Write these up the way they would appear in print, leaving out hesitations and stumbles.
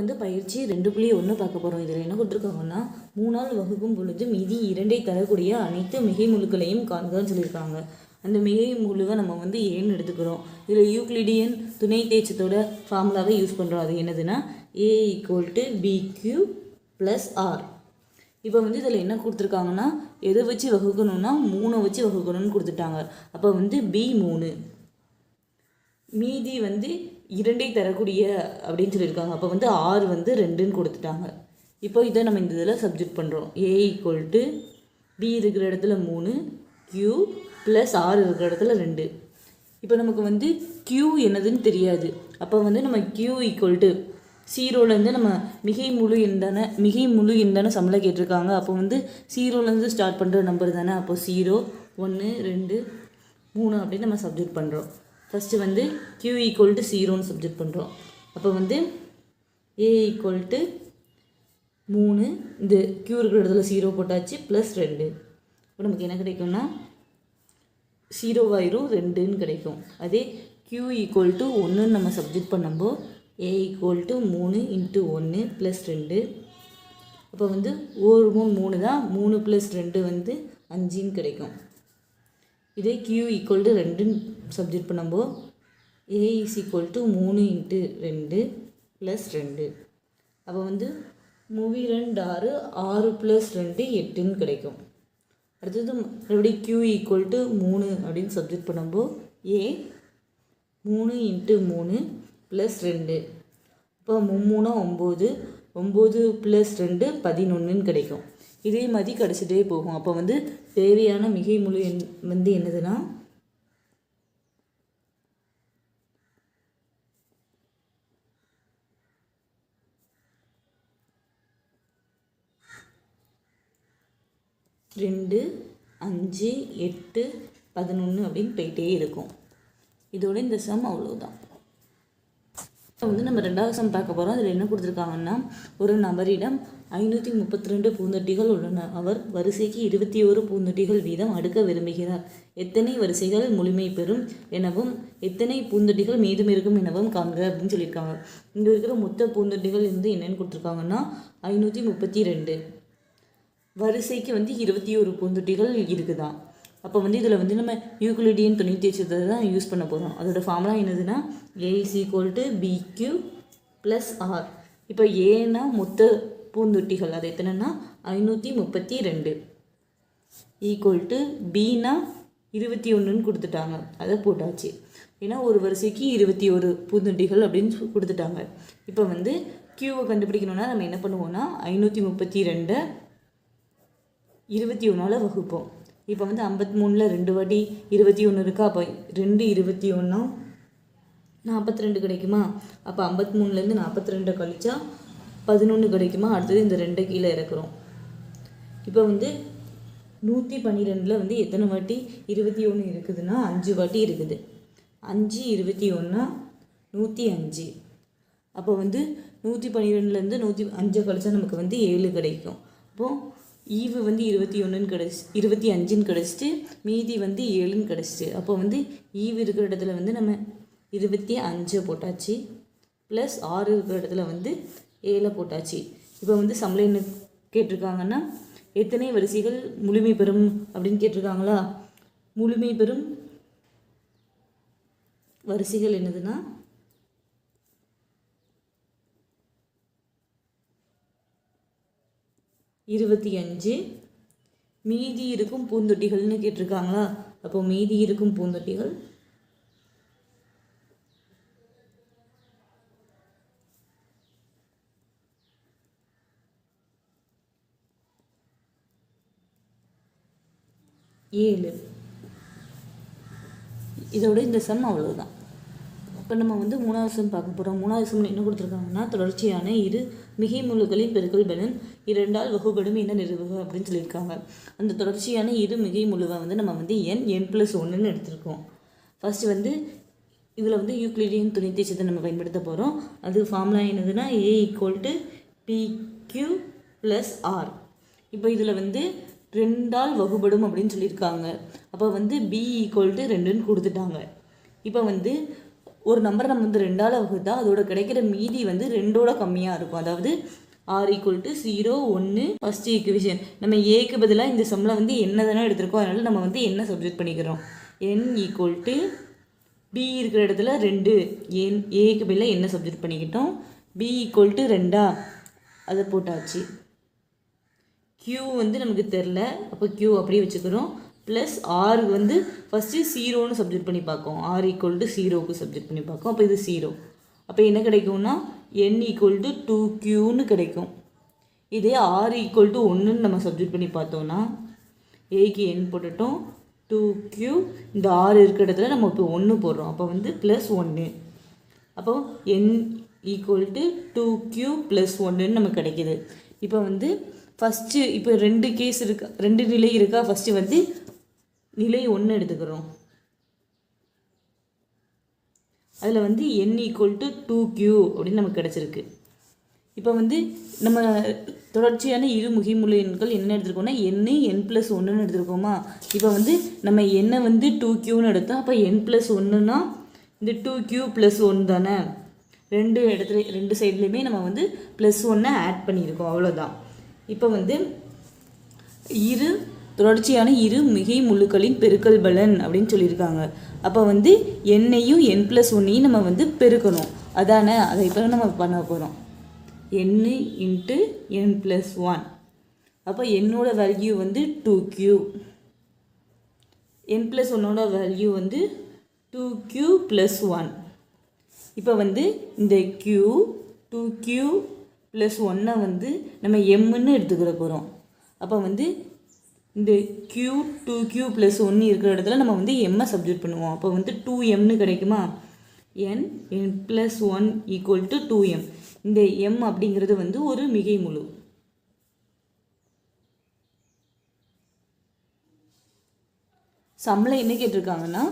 வந்து பயிற்சி 2.1 பார்க்க போகிறோம். இதில் என்ன கொடுத்துருக்காங்கன்னா 3ஆல் வகுக்கும் பொழுது மீதி 2ஐ தரக்கூடிய அனைத்து மிகை முழுக்களையும் காண்கன்னு சொல்லியிருக்காங்க. அந்த மிகை முழுவை நம்ம வந்து ஏன்னு எடுத்துக்கிறோம். இதில் யூக்ளிடியன் துணை தேற்றத்தோட ஃபார்முலாவை யூஸ் பண்ணுறோம். அது என்னதுன்னா A = BQ + R. இப்போ வந்து இதில் என்ன கொடுத்துருக்காங்கன்னா எதை வச்சு வகுக்கணும்னா 3 வச்சு வகுக்கணும்னு கொடுத்துட்டாங்க. அப்போ வந்து B3 மீதி வந்து 2ஐ தரக்கூடிய அப்படின்னு சொல்லியிருக்காங்க. அப்போ வந்து R வந்து 2ன்னு கொடுத்துட்டாங்க. இப்போ இதை நம்ம இந்த இதில் சப்ஜெக்ட் பண்ணுறோம். A = B இருக்கிற இடத்துல 3, Q + R இருக்கிற இடத்துல 2. இப்போ நமக்கு வந்து Q என்னதுன்னு தெரியாது. அப்போ வந்து நம்ம Q = 0லேருந்து நம்ம மிகை முழு எண் தானே சம்பளம் கேட்டிருக்காங்க. அப்போ வந்து 0லேருந்து ஸ்டார்ட் பண்ணுற நம்பர் தானே. அப்போ 0, 1, 2, 3 அப்படின்னு நம்ம சப்ஜெக்ட் பண்ணுறோம். ஃபஸ்ட்டு வந்து Q = 0ன்னு சப்ஜெக்ட் பண்ணுறோம். அப்போ வந்து A = 3, இந்த Q இருக்கிற இடத்துல 0 போட்டாச்சு +2. இப்போ நமக்கு என்ன கிடைக்கும்னா 0 ஆயிரும் 2ன்னு கிடைக்கும். அதே Q = 1ன்னு நம்ம சப்ஜெக்ட் பண்ணும்போது A = 3 × 1 + 2. அப்போ வந்து 1 3 தான், 3 + 2 வந்து 5ன்னு கிடைக்கும். இதே Q = 2ன்னு சப்ஜெக்ட் பண்ணும்போது A = 3 × 2 + 2. அப்போ வந்து 3 2 6, 6 + 2 8ன்னு கிடைக்கும். அடுத்தது மறுபடியும் Q = 3 அப்படின்னு சப்ஜெக்ட் பண்ணும்போது A 3 × 3 + 2. இப்போ 3 9, 9 + 2 11ன்னு கிடைக்கும். இதே மாதிரி கிடச்சிட்டே போகும். அப்போ வந்து தேவையான மிகை முழு எண் வந்து என்னதுன்னா 2, 5, 8, 11 அப்படின்னு போயிட்டே இருக்கும். இதோட இந்த சம் அவ்வளோதான். இப்போ வந்து நம்ம 2வது சம் பார்க்க போகிறோம். அதில் என்ன கொடுத்துருக்காங்கன்னா ஒரு நபரிடம் 532 பூந்தொட்டிகள் உள்ளன. அவர் வரிசைக்கு 21 பூந்தொட்டிகள் வீதம் அடுக்க விரும்புகிறார். எத்தனை வரிசைகள் முழுமை பெறும் எனவும் எத்தனை பூந்தொட்டிகள் மீதம் இருக்கும் எனவும் காண்க அப்படின்னு சொல்லியிருக்காங்க. இங்கே இருக்கிற மொத்த பூந்தொட்டிகள் வந்து என்னென்னு கொடுத்துருக்காங்கன்னா 532. வரிசைக்கு வந்து 21 பூந்தொட்டிகள் இருக்குதான். அப்போ வந்து இதில் வந்து நம்ம யூக்ளிடியன் துணை தேற்றத்தை தான் யூஸ் பண்ண போகிறோம். அதோட ஃபார்முலா என்னதுன்னா A = BQ + R. இப்போ ஏன்னா மொத்த பூந்தொட்டிகள் அது எத்தனைன்னா 532 = Bனா 21ன்னு கொடுத்துட்டாங்க. அதை போட்டாச்சு. ஏன்னா ஒரு வரிசைக்கு 21 பூந்தொட்டிகள் அப்படின்னு கொடுத்துட்டாங்க. இப்போ வந்து Qவை கண்டுபிடிக்கணும்னா நம்ம என்ன பண்ணுவோம்னா 532 21ஆல் வகுப்போம். இப்போ வந்து 53ல் 2 வாட்டி 21 இருக்கா. அப்போ 2 21 42 கிடைக்குமா. அப்போ 53லேருந்து 42 கழிச்சா 11 கிடைக்குமா. அடுத்தது இந்த 2 கீழே இறக்குறோம். இப்போ வந்து 112ல் வந்து எத்தனை வாட்டி 21 இருக்குதுன்னா 5 வாட்டி இருக்குது. 5 21 105. அப்போ வந்து 112லேருந்து 105 கழிச்சா நமக்கு வந்து 7 கிடைக்கும். அப்போது ஈவு வந்து 25ன்னு கிடச்சிட்டு மீதி வந்து 7ன்னு கிடச்சிட்டு. அப்போ வந்து ஈவு இருக்கிற இடத்துல வந்து நம்ம 25 போட்டாச்சு +6 இருக்கிற இடத்துல வந்து 7 போட்டாச்சு. இப்போ வந்து சம்பளம் என்ன கேட்டிருக்காங்கன்னா எத்தனை வரிசைகள் முழுமை பெறும் அப்படின்னு கேட்டிருக்காங்களா. முழுமை பெறும் வரிசைகள் என்னதுன்னா 25. மீதி இருக்கும் பூந்தொட்டிகள்னு கேட்டிருக்காங்களா. அப்போ மீதி இருக்கும் பூந்தொட்டிகள் 7. இதோட இந்த சம் அவ்வளோதான். இப்போ நம்ம வந்து 3வது சம் பார்க்க போகிறோம். 3வது சம் என்ன கொடுத்துருக்காங்கன்னா தொடர்ச்சியான இரு மிகை முழுக்களின் பெருக்கல் பலன் 2ஆல் வகுப்படும் என நிறுவுக அப்படின்னு சொல்லியிருக்காங்க. அந்த தொடர்ச்சியான இரு மிகை முழுவை வந்து நம்ம வந்து n+1ன்னு எடுத்திருக்கோம். ஃபஸ்ட்டு வந்து இதில் வந்து யூக்ளிடியன் துணை தேற்றத்தை நம்ம பயன்படுத்த போகிறோம். அது ஃபார்முலா என்னதுன்னா A = PQ + R. இப்போ இதில் வந்து 2ஆல் வகுப்படும் அப்படின்னு சொல்லியிருக்காங்க. அப்போ வந்து B = 2ன்னு கொடுத்துட்டாங்க. இப்போ வந்து ஒரு நம்பரை நம்ம வந்து 2ஆல் வகுத்தா அதோட கிடைக்கிற மீதி வந்து 2ஓட கம்மியாக இருக்கும். அதாவது r = 0 1 ஃபஸ்ட் ஈக்குவேஷன். நம்ம ஏக்கு பதிலாக இந்த சம்மில் வந்து என்ன தானே எடுத்திருக்கோம், அதனால் நம்ம வந்து என்ன சப்ஜெக்ட் பண்ணிக்கிறோம். n = b இருக்கிற இடத்துல 2 ஏக்கு பதிலாக என்ன சப்ஜெக்ட் பண்ணிக்கிட்டோம். b = 2 அதை போட்டாச்சு. q வந்து நமக்கு தெரில, அப்போ q அப்படியே வச்சுக்கிறோம். ப்ளஸ் r வந்து ஃபஸ்ட்டு 0ன்னு சப்ஜெக்ட் பண்ணி பார்க்கும். r = 0க்கு சப்ஜெக்ட் பண்ணி பார்க்கும். அப்போ இது 0. அப்போ என்ன கிடைக்கும்னா n = 2qன்னு கிடைக்கும். இதே r = 1ன்னு நம்ம சப்ஜெக்ட் பண்ணி பார்த்தோம்னா ஏக்கு n போட்டுட்டோம், 2q இந்த r இருக்கிற இடத்துல நம்ம இப்போ 1 போடுறோம். அப்போ வந்து +1. அப்போ n = 2q + 1ன்னு நமக்கு கிடைக்கிது. இப்போ வந்து ஃபஸ்ட்டு இப்போ 2 கேஸ் இருக்கா, 2 நிலை இருக்கா. ஃபஸ்ட்டு வந்து நிலை 1 எடுத்துக்கிறோம். அதில் வந்து n = 2q அப்படின்னு நமக்கு கிடச்சிருக்கு. இப்போ வந்து நம்ம தொடர்ச்சியான இரு மிகைமுழு எண்கள் என்ன எடுத்துருக்கோம்னா n+1ன்னு எடுத்துருக்கோமா. இப்போ வந்து நம்ம n வந்து 2qன்னு எடுத்தோம். அப்போ n+1ன்னா இந்த 2q + 1 தானே. ரெண்டு சைட்லேயுமே நம்ம வந்து +1 ஆட் பண்ணியிருக்கோம், அவ்வளோதான். இப்போ வந்து தொடர்ச்சியான இரு மிகை முழுக்களின் பெருக்கல் பலன் அப்படின்னு சொல்லியிருக்காங்க. அப்போ வந்து n-ஐயும் n+1-ஐயும் நம்ம வந்து பெருக்கணும், அதானே. அதை இப்போ நம்ம பண்ண போகிறோம். n × n+1. அப்போ என்னோட வேல்யூ வந்து 2q, n+1ஓட வேல்யூ வந்து 2q + 1. இப்போ வந்து இந்த q 2q + 1 வந்து நம்ம mன்னு எடுத்துக்கிற போகிறோம். அப்போ வந்து இந்த q 2q + 1 இருக்கிற இடத்துல நம்ம வந்து m சப்ஜெக்ட் பண்ணுவோம். அப்போ வந்து 2mன்னு கிடைக்குமா. n+1 = 2m. இந்த m அப்படிங்கிறது வந்து ஒரு மிகை முழு. சம்மில் என்ன கேட்டிருக்காங்கன்னா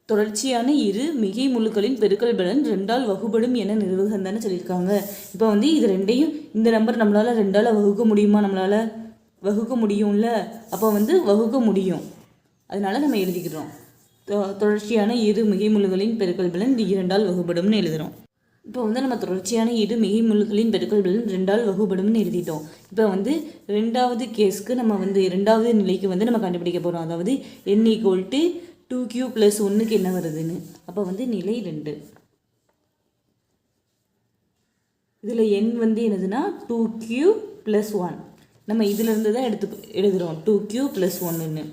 தொடர்ச்சியான இரு மிகை முழுக்களின் பெருக்கல் பலன் 2ஆல் வகுபடும் என நிறுவுகன்னு தானே சொல்லியிருக்காங்க. இப்போ வந்து இது ரெண்டையும் இந்த நம்பர் நம்மளால் 2ஆல் வகுக்க முடியுமா, நம்மளால் வகுக்க முடியும்ல. அப்போ வந்து வகுக்க முடியும், அதனால நம்ம எழுதிக்கிறோம். தொடர்ச்சியான இரு மிகை முழுக்களின் பெருக்கல் பலன் 2ஆல் வகுபடும்னு எழுதுகிறோம். இப்போ வந்து நம்ம தொடர்ச்சியான இரு மிகை முழுக்களின் பெருக்கல் பலன் 2ஆல் வகுபடும்னு எழுதிட்டோம். இப்போ வந்து ரெண்டாவது கேஸ்க்கு நம்ம வந்து ரெண்டாவது நிலைக்கு வந்து நம்ம கண்டுபிடிக்க போகிறோம். அதாவது n = 2q + 1க்கு என்ன வருதுன்னு. அப்போ வந்து நிலை 2. இதில் n வந்து என்னதுன்னா 2q + 1. நம்ம இதிலிருந்து தான் எழுதுகிறோம் 2q + 1ன்னு.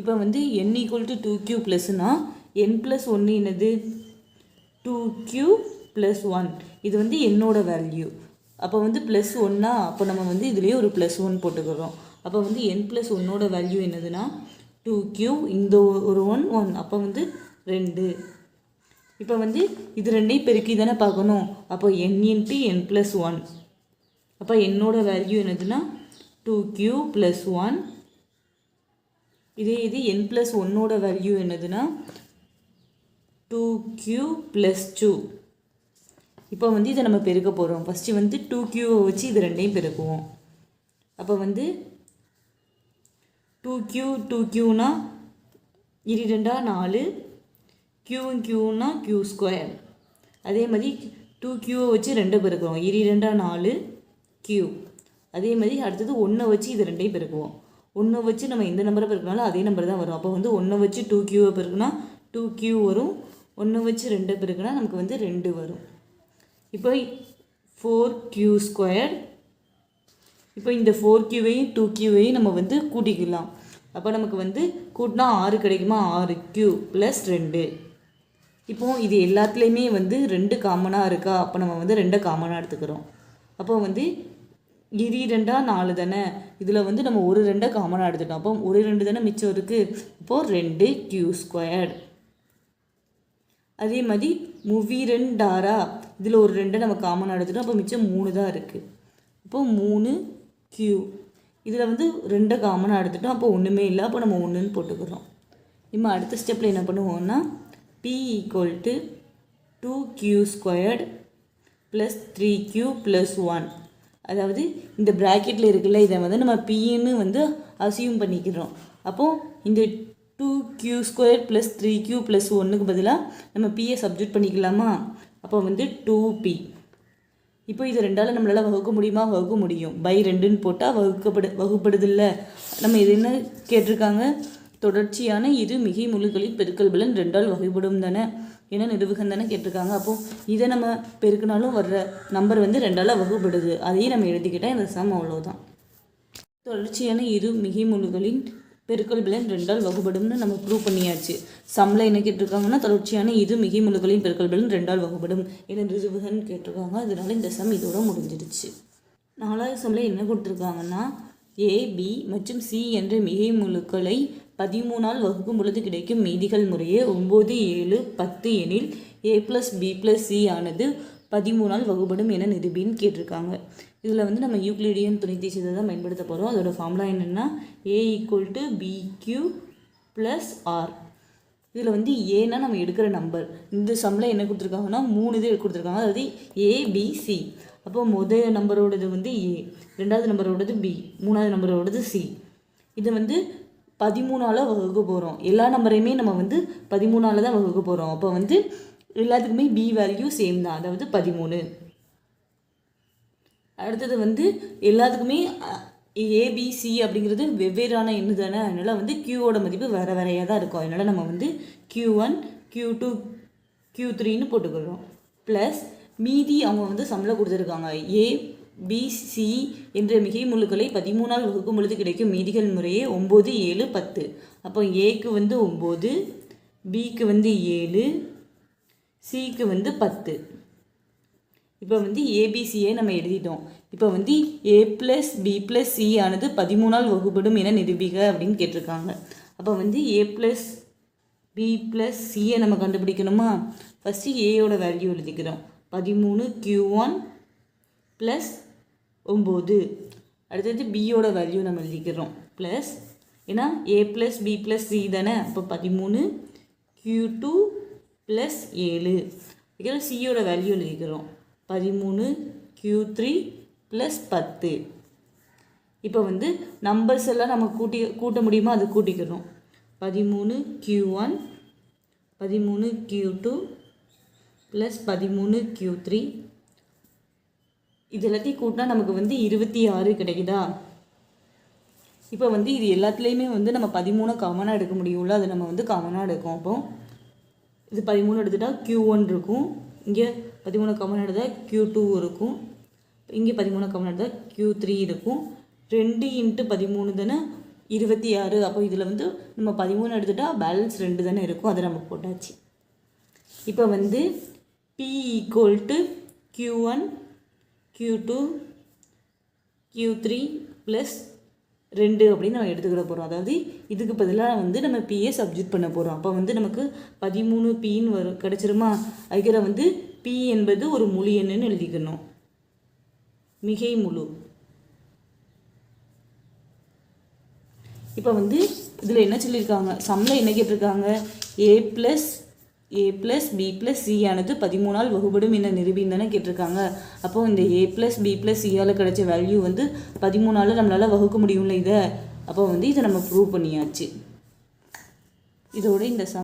இப்போ வந்து n = 2q +னா n+1 என்னது 2q + 1. இது வந்து என்னோட வேல்யூ. அப்போ வந்து +1னா அப்போ நம்ம வந்து இதுலேயே ஒரு +1 போட்டுக்கிறோம். அப்போ வந்து n+1ஓட வேல்யூ என்னதுன்னா 2q, இந்த ஒரு 1 அப்போ வந்து 2. இப்போ வந்து இது ரெண்டையும் பெருக்கி தானே பார்க்கணும். அப்போ n × n+1. அப்போ என்னோட வேல்யூ என்னதுன்னா 2q + 1. இதே இது n+1ஓட வேல்யூ என்னதுன்னா 2q + 2. இப்போ வந்து இதை நம்ம பெருக்க போகிறோம். ஃபஸ்ட்டு வந்து 2qவை வச்சு இது ரெண்டையும் பெருக்குவோம். அப்போ வந்து 2qனா 2 4, qனா q². அதே மாதிரி 2qவை வச்சு 2 பெருக்குவோம். 2 4 q. அதே மாதிரி அடுத்தது 1 வச்சு இது ரெண்டையும் பெருக்குவோம். 1 வச்சு நம்ம எந்த நம்பரை பெருக்கினாலும் அதே நம்பர் தான் வரும். அப்போ வந்து 1 வச்சு 2qவை பெருக்குனா 2q வரும். 1 வச்சு 2 பெருக்குனா நமக்கு வந்து 2 வரும். இப்போ 4q². இப்போ இந்த 4qவையும் 2qவையும் நம்ம வந்து கூட்டிக்கலாம். அப்போ நமக்கு வந்து கூட்டினா 6 கிடைக்குமா. 6q + 2. இப்போது இது எல்லாத்துலேயுமே வந்து 2 காமனாக இருக்கா. அப்போ நம்ம வந்து 2 காமனாக எடுத்துக்கிறோம். அப்போ வந்து 2 4 தானே. இதில் வந்து நம்ம ஒரு 2 காமனாக எடுத்துட்டோம். அப்போ ஒரு 2 தானே மிச்சம் இருக்குது. இப்போது 2q². அதே மாதிரி 3 இதில் ஒரு 2 நம்ம காமனாக எடுத்துட்டோம். அப்போ மிச்சம் 3 தான் இருக்குது. அப்போது 3q. இதில் வந்து 2 காமனாக எடுத்துட்டோம். அப்போ ஒன்றுமே இல்லை. அப்போ நம்ம 1ன்னு போட்டுக்கிறோம். இப்போ அடுத்த ஸ்டெப்பில் என்ன பண்ணுவோம்னா p = 2q² + 3q + 1. அதாவது இந்த ப்ராக்கெட்டில் இருக்குல்ல, இதை வந்து நம்ம pன்னு வந்து அசியூம் பண்ணிக்கிறோம். அப்போது இந்த 2q² + 3q + 1க்கு பதிலாக நம்ம pயை சப்ஸ்டியூட் பண்ணிக்கலாமா? அப்போ வந்து 2p. இப்போ இது ரெண்டால் நம்மளால் வகுக்க முடியுமா? வகுக்க முடியும். பை 2ன்னு போட்டால் வகுப்படுது இல்லை. நம்ம இது என்ன கேட்டிருக்காங்க? தொடர்ச்சியான இரு மிகை முழுக்களின் பெருக்கல் பலன் 2ஆல் வகைப்படும் தானே, ஏன்னா நிறுவுகன் தானே கேட்டிருக்காங்க. அப்போது இதை நம்ம பெருக்கினாலும் வர்ற நம்பர் வந்து 2ஆல் வகுப்படுது. அதையும் நம்ம எழுதிக்கிட்டால் இந்த சம் அவ்வளோதான். தொடர்ச்சியான இரு மிகை முழுக்களின் பெருக்கல் பலன் 2ஆல் வகுப்படும்னு நம்ம ப்ரூவ் பண்ணியாச்சு. சம்மில் என்ன கேட்டிருக்காங்கன்னா தொடர்ச்சியான இரு மிகை முழுக்களின் பெருக்கல் பலன் 2ஆல் வகுப்படும் என நிறுவுகன் கேட்டிருக்காங்க. அதனால இந்த சம் இதோட முடிஞ்சிடுச்சு. 4வது சம்மில் என்ன கொடுத்துருக்காங்கன்னா A, B மற்றும் C என்ற மிகை முழுக்களை 13ஆல் வகுக்கும் பொழுது கிடைக்கும் மீதிகள் முறையே 9, 7, 10 எனில் A + B + C ஆனது 13ஆல் வகுப்படும் என நிரூபின்னு கேட்டிருக்காங்க. இதில் வந்து நம்ம யூக்ளிடியன் துணை தேசியத்தை தான் பயன்படுத்த போகிறோம். அதோட ஃபார்முலா என்னென்னா A = BQ + R. இதில் வந்து ஏன்னா நம்ம எடுக்கிற நம்பர். இந்த சம்மில் என்ன கொடுத்துருக்காங்கன்னா 3 இது கொடுத்துருக்காங்க. அதாவது ABC. அப்போ முதல் நம்பரோடது வந்து A, 2வது நம்பரோடது B, 3வது நம்பரோடது C. இதை வந்து 13ஆல் வகுக்க போகிறோம். எல்லா நம்பரையுமே நம்ம வந்து 13ஆல் தான் வகுக்க போகிறோம். அப்போ வந்து எல்லாத்துக்குமே B வேல்யூ சேம் தான், அதாவது 13. அடுத்தது வந்து எல்லாத்துக்குமே ABC அப்படிங்கிறது வெவ்வேறான எண்ணு தானே, அதனால் வந்து Qவோட மதிப்பு வேறு வேறையாக தான் இருக்கும். அதனால் நம்ம வந்து Q1, Q2, Q3ன்னு போட்டுக்கிறோம். ப்ளஸ் மீதி அவங்க வந்து சம்மில் கொடுத்துருக்காங்க ABC என்ற மிகை முழுக்களை 13ஆல் வகுக்கும் பொழுது கிடைக்கும் மீதிகள் முறையே 9, 7, 10. அப்போ Aக்கு வந்து 9, Bக்கு வந்து 7, Cக்கு வந்து 10. இப்போ வந்து ABCயை நம்ம எழுதிட்டோம். இப்போ வந்து A + B + C ஆனது 13ஆல் வகுப்படும் என நிரூபிக்க அப்படின்னு கேட்டிருக்காங்க. அப்போ வந்து A + B + Cயை நம்ம கண்டுபிடிக்கணுமா? ஃபஸ்ட்டு ஏயோட வேல்யூ எழுதிக்கிறோம். 13 Q1 + 9. அடுத்தது பியோட வேல்யூ நம்ம எழுதிக்கிறோம் ப்ளஸ், ஏன்னா A + B + C தானே, அப்போ 13 Q2 + 7. இதில் சியோட வேல்யூ எழுதிக்கிறோம் 13 Q3 + 10. இப்போ வந்து நம்பர்ஸ் எல்லாம் நம்ம கூட்ட முடியுமா? அதை கூட்டிக்கணும். 13 Q1 13 Q2 + 13 Q3. இது எல்லாத்தையும் கூட்டினா நமக்கு வந்து 26 கிடைக்குதா? இப்போ வந்து இது எல்லாத்துலேயுமே வந்து நம்ம 13 காமனாக எடுக்க முடியும்ல, அதை நம்ம வந்து காமனாக எடுக்கும். அப்போ இது 13 எடுத்துட்டால் Q1 இருக்கும், இங்கே 13 காமனாக எடுத்தால் Q2 இருக்கும், இங்கே 13 காமனாக எடுத்தால் Q3 இருக்கும். 2 × 13 தானே 26. அப்போ இதில் வந்து நம்ம 13 எடுத்துட்டால் பேலன்ஸ் 2 தானே இருக்கும், அதை நம்ம போட்டாச்சு. இப்போ வந்து P = Q1 Q2 Q3 + 2 அப்படின்னு நம்ம எடுத்துக்கிட போகிறோம். அதாவது இதுக்கு பதிலாக வந்து நம்ம பியை சப்ஸ்டியூட் பண்ண போகிறோம். அப்போ வந்து நமக்கு 13 Pன்னு வரும், கிடச்சிருமா? அதுக்கிற வந்து P என்பது ஒரு முழு எண்ணுன்னு எழுதிக்கணும், மிகை முழு. இப்போ வந்து இதில் என்ன சொல்லியிருக்காங்க? சம்மில் என்ன கேட்டிருக்காங்க? A + B + C ஆனது 13ஆல் வகுப்படும் என நிரூபின்னு தானே கேட்டிருக்காங்க. அப்போது இந்த A + B + Cயால் கிடைச்ச வேல்யூ வந்து 13ஆல் நம்மளால் வகுக்க முடியும்ல இதை. அப்போ வந்து இதை நம்ம ப்ரூவ் பண்ணியாச்சு. இதோட இந்த சம்